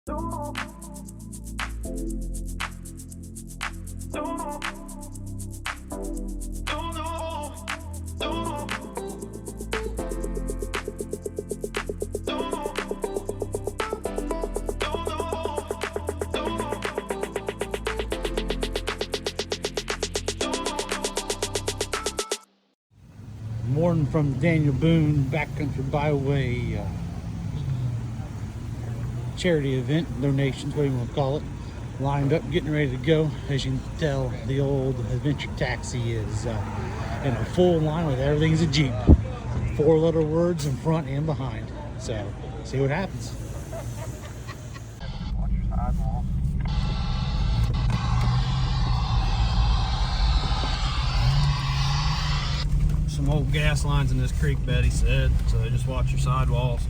Morning from Daniel Boone Backcountry Byway charity event, donations, whatever you want to call it. Lined up, getting ready to go. As you can tell, the old adventure taxi is in a full line with everything's a Jeep. 4-letter words in front and behind. So, see what happens. Watch your sidewall. Some old gas lines in this creek bed, he said, so just watch your sidewalls.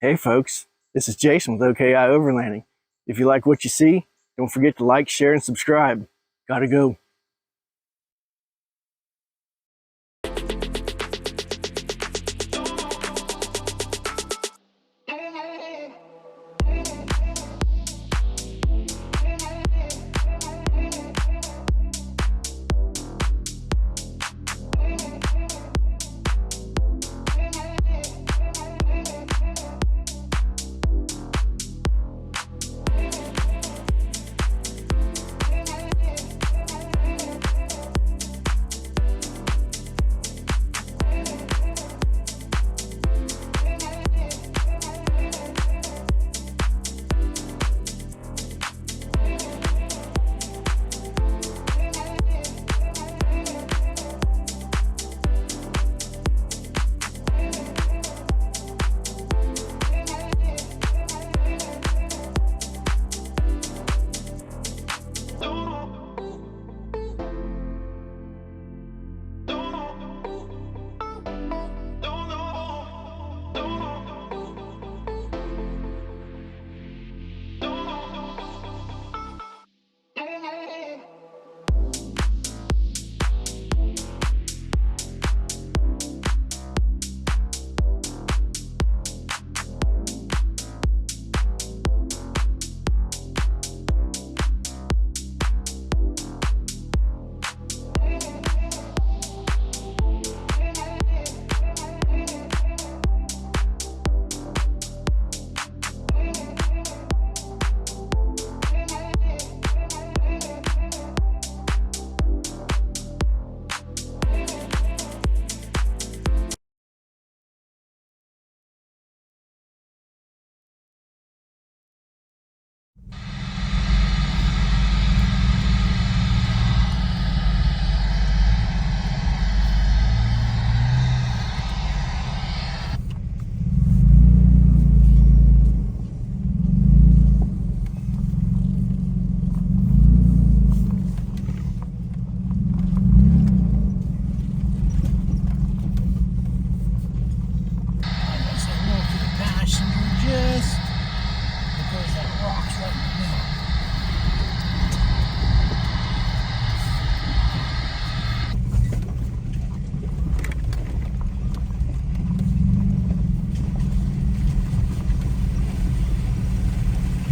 Hey folks, this is Jason with O.K.I. Overlanding. If you like what you see, don't forget to like, share, and subscribe. Gotta go.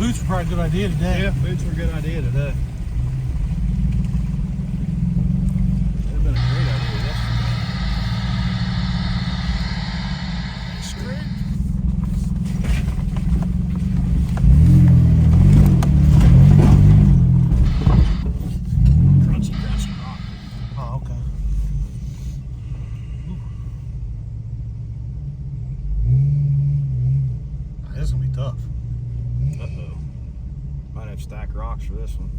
boots were probably a good idea today. Yeah, boots were a good idea today. Would have been a great idea yesterday. Straight. Crunchy rock. Oh, okay. This is gonna be tough. Uh-oh. Might have to stack rocks for this one.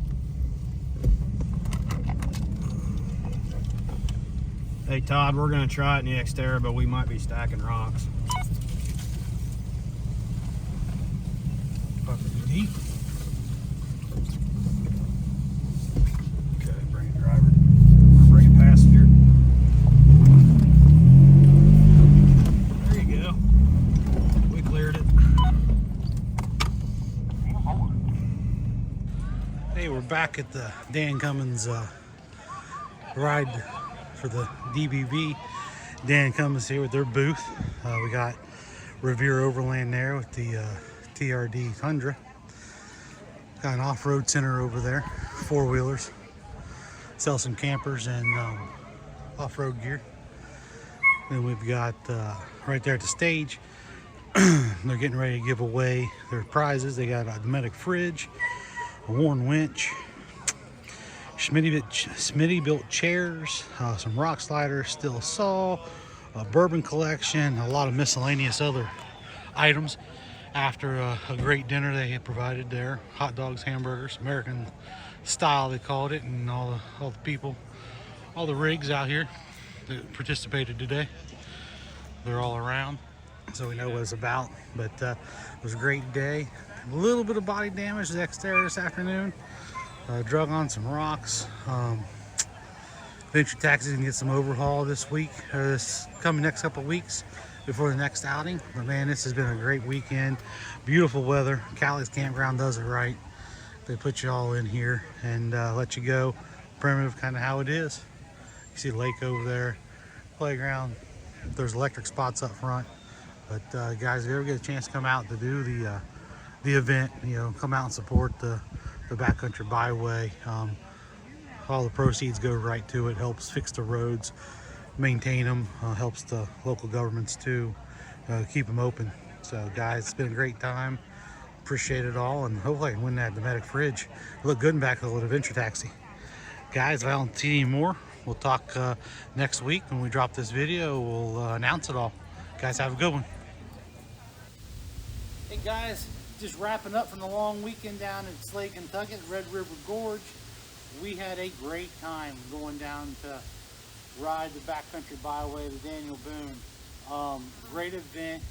Hey Todd, we're gonna try it in the Xterra, but we might be stacking rocks. Probably deep. Okay, bring it driver. Bring it passenger. There you go. We cleared it. Hey, we're back at the Dan Cummins ride for the DBB. Dan Cummins here with their booth. We got Revere Overland there with the TRD Tundra. Got an off-road center over there, four-wheelers. Sell some campers and off-road gear. Then we've got right there at the stage, they're getting ready to give away their prizes. They got a Dometic Fridge, a worn winch, Smitty built chairs, some rock sliders, steel saw, a bourbon collection, a lot of miscellaneous other items after a great dinner they had provided there. Hot dogs, hamburgers, American style they called it, and all the people, all the rigs out here that participated today. They're all around, so we know what it's about. But it was a great day. A little bit of body damage the Xterra this afternoon. Drug on some rocks. Venture Taxi can get some overhaul this week, or this coming next couple of weeks before the next outing. But man, this has been a great weekend. Beautiful weather. Callie's Campground does it right. They put you all in here and let you go primitive, kind of how it is. You see the lake over there, playground. There's electric spots up front. But guys, if you ever get a chance to come out to do the event, you know, come out and support the Backcountry Byway. All the proceeds go right to it. Helps fix the roads, maintain them, helps the local governments too, keep them open. So guys, it's been a great time. Appreciate it all, and hopefully I can win that Dometic Fridge. Look good in back of the Adventure Taxi. Guys, if I don't see any more, we'll talk next week when we drop this video. We'll announce it all. Guys, have a good one. Hey guys, just wrapping up from the long weekend down in Slade, Kentucky at Red River Gorge. We had a great time going down to ride the Backcountry Byway to Daniel Boone. Great event.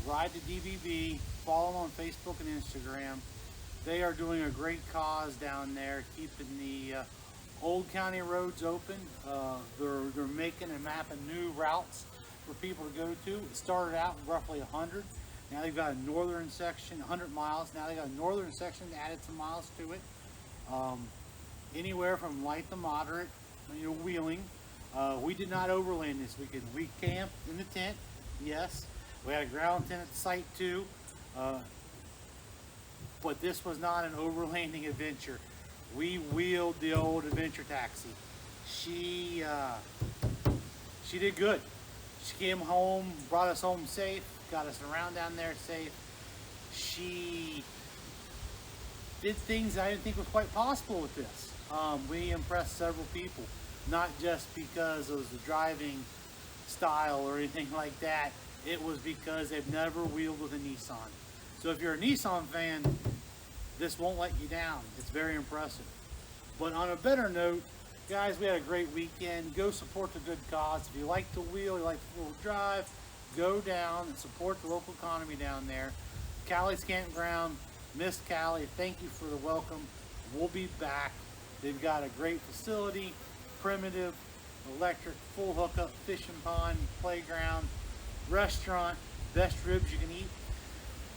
Ride the DBB. Follow them on Facebook and Instagram. They are doing a great cause down there, keeping the old county roads open. They're making and mapping new routes for people to go to. It started out roughly 100. Now they've got a northern section, 100 miles. Now they got a northern section, added some miles to it. Anywhere from light to moderate, you know, wheeling. We did not overland this weekend. We camped in the tent, yes. We had a ground tent at the site too. But this was not an overlanding adventure. We wheeled the old Adventure Taxi. She did good. She came home, brought us home safe, got us around down there safe. She did things I didn't think were quite possible with this. We impressed several people, not just because of the driving style or anything like that. It was because they've never wheeled with a Nissan. So if you're a Nissan fan, this won't let you down. It's very impressive. But on a better note, guys, we had a great weekend. Go support the good cause. If you like to wheel, you like to four-wheel drive, go down and support the local economy down there. Callie's Campground, Miss Callie, thank you for the welcome. We'll be back. They've got a great facility, primitive, electric, full hookup, fishing pond, playground, restaurant, best ribs you can eat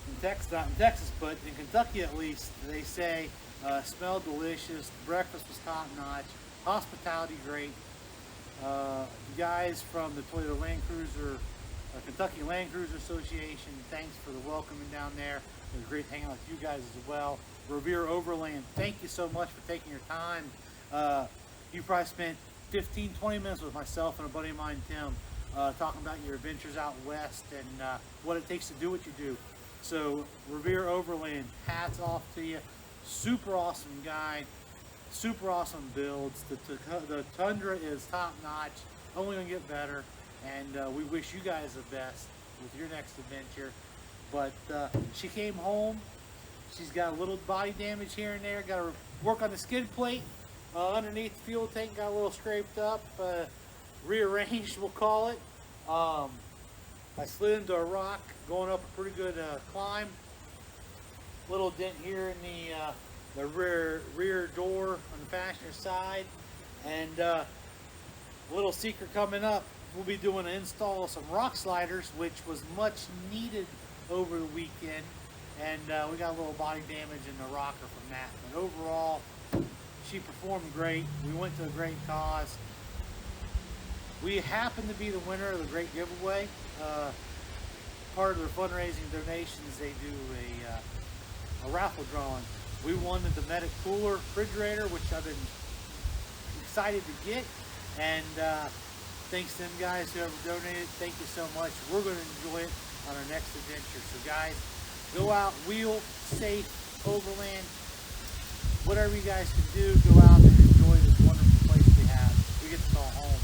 in Texas, not in Texas, but in Kentucky at least. They say smelled delicious, breakfast was top notch, hospitality great. The guys from the Toyota Land Cruiser Kentucky Land Cruiser Association, thanks for the welcoming down there. It was great hanging out with you guys as well. Revere Overland, thank you so much for taking your time. You probably spent 15-20 minutes with myself and a buddy of mine, Tim, talking about your adventures out west and what it takes to do what you do. So Revere Overland, hats off to you. Super awesome guy, super awesome builds. The Tundra is top notch, only gonna get better, and we wish you guys the best with your next adventure. But she came home. She's got a little body damage here and there. Got to work on the skid plate underneath the fuel tank. Got a little scraped up, rearranged, we'll call it. I slid into a rock going up a pretty good climb. Little dent here in the rear door on the passenger side, and little secret coming up. We'll be doing an install of some rock sliders, which was much needed over the weekend, and we got a little body damage in the rocker from that. But overall, she performed great. We went to a great cause. We happened to be the winner of the great giveaway. Part of their fundraising donations, they do a raffle drawing. We won the Dometic cooler refrigerator, which I've been excited to get, and thanks to them guys, whoever donated, thank you so much. We're going to enjoy it on our next adventure. So guys, go out, wheel, safe, overland, whatever you guys can do, go out and enjoy this wonderful place we have. We get to call home.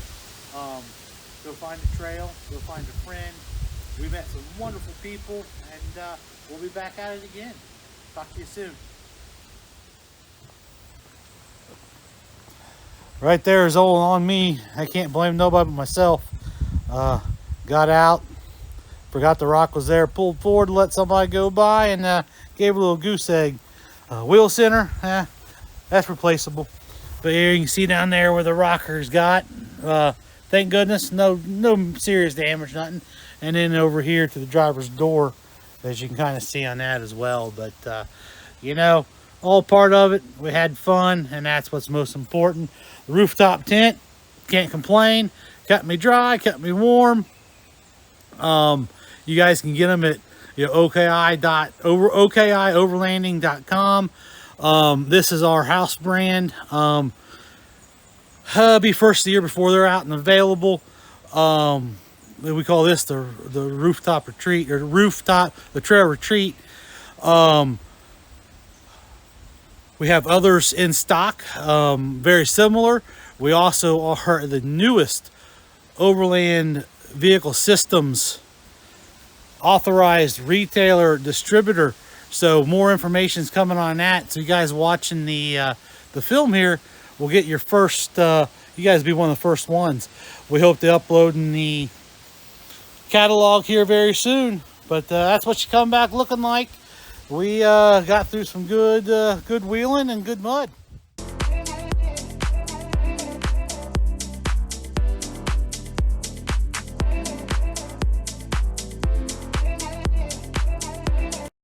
Go find a trail, go find a friend. We met some wonderful people, and we'll be back at it again. Talk to you soon. Right there is all on me. I can't blame nobody but myself. Got out, forgot the rock was there, pulled forward to let somebody go by, and gave a little goose egg. Wheel center, that's replaceable. But here you can see down there where the rocker's got. Thank goodness, no serious damage, nothing. And then over here to the driver's door, as you can kind of see on that as well. But you know, all part of it. We had fun, and that's what's most important. The rooftop tent, can't complain. Kept me dry, kept me warm. You guys can get them at O.K.I. Overlanding.com. This is our house brand. Be first of the year before they're out and available. We call this the rooftop retreat, or the trail retreat. We have others in stock, very similar. We also are the newest Overland Vehicle Systems authorized retailer distributor. So more information is coming on that. So you guys watching the film here will get your first. You guys will be one of the first ones. We hope to upload in the catalog here very soon. But that's what you come back looking like. We got through some good wheeling and good mud.